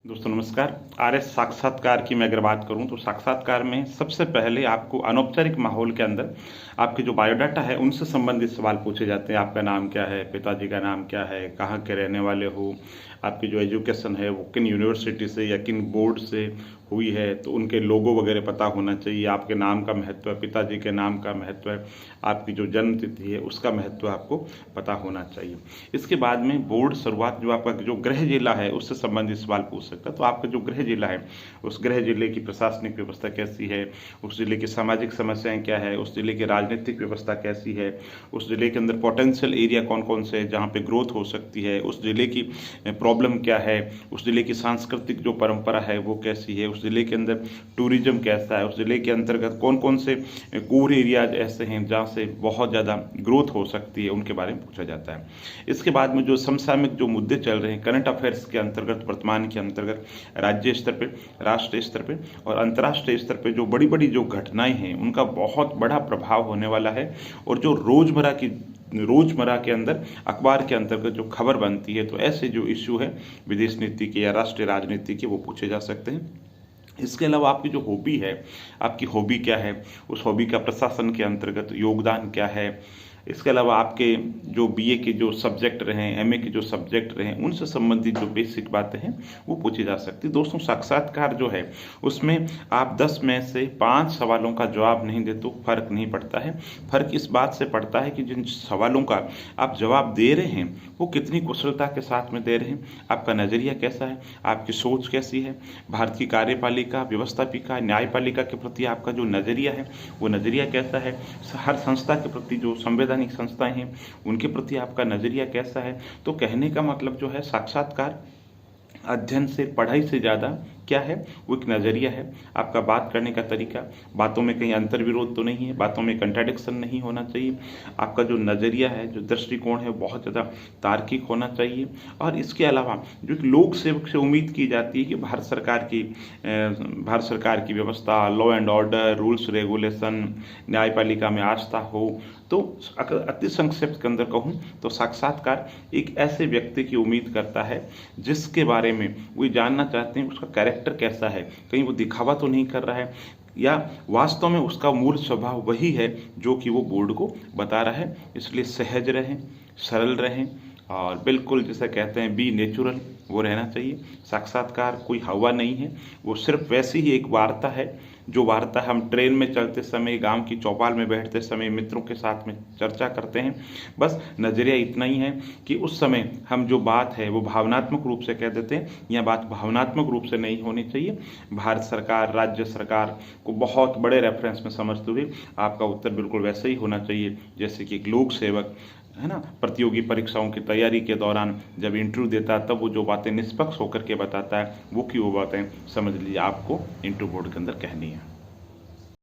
दोस्तों नमस्कार। आरएस साक्षात्कार की मैं अगर बात करूं तो साक्षात्कार में सबसे पहले आपको अनौपचारिक माहौल के अंदर आपके जो बायोडाटा है उनसे संबंधित सवाल पूछे जाते हैं। आपका नाम क्या है, पिताजी का नाम क्या है, कहाँ के रहने वाले हो, आपकी जो एजुकेशन है वो किन यूनिवर्सिटी से या किन बोर्ड से हुई है, तो उनके लोगो वगैरह पता होना चाहिए। आपके नाम का महत्व है, पिताजी के नाम का महत्व है, आपकी जो जन्म तिथि है उसका महत्व आपको पता होना चाहिए। इसके बाद में बोर्ड शुरुआत जो आपका जो गृह जिला है उससे संबंधित सवाल पूछ सकता है। तो आपका जो गृह जिला है उस गृह जिले की प्रशासनिक व्यवस्था कैसी है, उस जिले की सामाजिक समस्याएं क्या है, उस जिले की राजनीतिक व्यवस्था कैसी है, उस जिले के अंदर पोटेंशियल एरिया कौन कौन से है जहाँ पे ग्रोथ हो सकती है, उस जिले की प्रॉब्लम क्या है, उस जिले की सांस्कृतिक जो परंपरा है वो कैसी है, उस जिले के अंदर टूरिज्म कैसा है, उस जिले के अंतर्गत कौन कौन से कोर एरियाज ऐसे हैं जहाँ से बहुत ज़्यादा ग्रोथ हो सकती है, उनके बारे में पूछा जाता है। इसके बाद में जो समसामयिक जो मुद्दे चल रहे हैं करंट अफेयर्स के अंतर्गत, वर्तमान के अंतर्गत राज्य स्तर पे, राष्ट्रीय स्तर पे और अंतर्राष्ट्रीय स्तर पे जो बड़ी बड़ी जो घटनाएं हैं उनका बहुत बड़ा प्रभाव होने वाला है। और जो रोजमर्रा के अंदर अखबार के अंतर्गत जो खबर बनती है, तो ऐसे जो इश्यू है विदेश नीति के या राष्ट्रीय राजनीति के वो पूछे जा सकते हैं। इसके अलावा आपकी जो हॉबी है, आपकी हॉबी क्या है, उस हॉबी का प्रशासन के अंतर्गत योगदान क्या है। इसके अलावा आपके जो बीए के जो सब्जेक्ट रहे, एमए के जो सब्जेक्ट रहे, उनसे संबंधित जो बेसिक बातें हैं वो पूछी जा सकती है। दोस्तों साक्षात्कार जो है उसमें आप 10 में से 5 सवालों का जवाब नहीं दे तो फर्क नहीं पड़ता है। फर्क इस बात से पड़ता है कि जिन सवालों का आप जवाब दे रहे हैं वो कितनी कुशलता के साथ में दे रहे हैं, आपका नज़रिया कैसा है, आपकी सोच कैसी है, भारत की कार्यपालिका, व्यवस्थापिका, न्यायपालिका के प्रति आपका जो नज़रिया है वो नज़रिया कैसा है, हर संस्था के प्रति जो संवैधानिक संस्थाएं हैं उनके प्रति आपका नज़रिया कैसा है। तो कहने का मतलब जो है साक्षात्कार अध्ययन से, पढ़ाई से ज़्यादा क्या है, वो एक नज़रिया है। आपका बात करने का तरीका, बातों में कहीं अंतर विरोध तो नहीं है, बातों में कंट्राडिक्शन नहीं होना चाहिए। आपका जो नज़रिया है, जो दृष्टिकोण है, बहुत ज़्यादा तार्किक होना चाहिए। और इसके अलावा जो लोक सेवक से उम्मीद की जाती है कि भारत सरकार की व्यवस्था, law and order, rules regulation, न्यायपालिका में आस्था हो, तो अति संक्षिप्त के अंदर कहूँ तो साक्षात्कार एक ऐसे व्यक्ति की उम्मीद करता है जिसके बारे में वो जानना चाहते हैं उसका कैरेक्टर कैसा है, कहीं वो दिखावा तो नहीं कर रहा है या वास्तव में उसका मूल स्वभाव वही है जो कि वो बोर्ड को बता रहा है। इसलिए सहज रहें, सरल रहें और बिल्कुल जिसे कहते हैं बी नेचुरल, वो रहना चाहिए। साक्षात्कार कोई हवा नहीं है, वो सिर्फ वैसी ही एक वार्ता है जो वार्ता हम ट्रेन में चलते समय, गांव की चौपाल में बैठते समय मित्रों के साथ में चर्चा करते हैं। बस नज़रिया इतना ही है कि उस समय हम जो बात है वो भावनात्मक रूप से कह देते हैं, यह बात भावनात्मक रूप से नहीं होनी चाहिए। भारत सरकार, राज्य सरकार को बहुत बड़े रेफरेंस में समझते हुए आपका उत्तर बिल्कुल वैसे ही होना चाहिए जैसे कि एक लोक सेवक है ना, प्रतियोगी परीक्षाओं की तैयारी के दौरान जब इंटरव्यू देता है तब वो जो बातें निष्पक्ष होकर के बताता है वो की वो बातें समझ लीजिए आपको इंटरव्यू बोर्ड के अंदर कहनी है।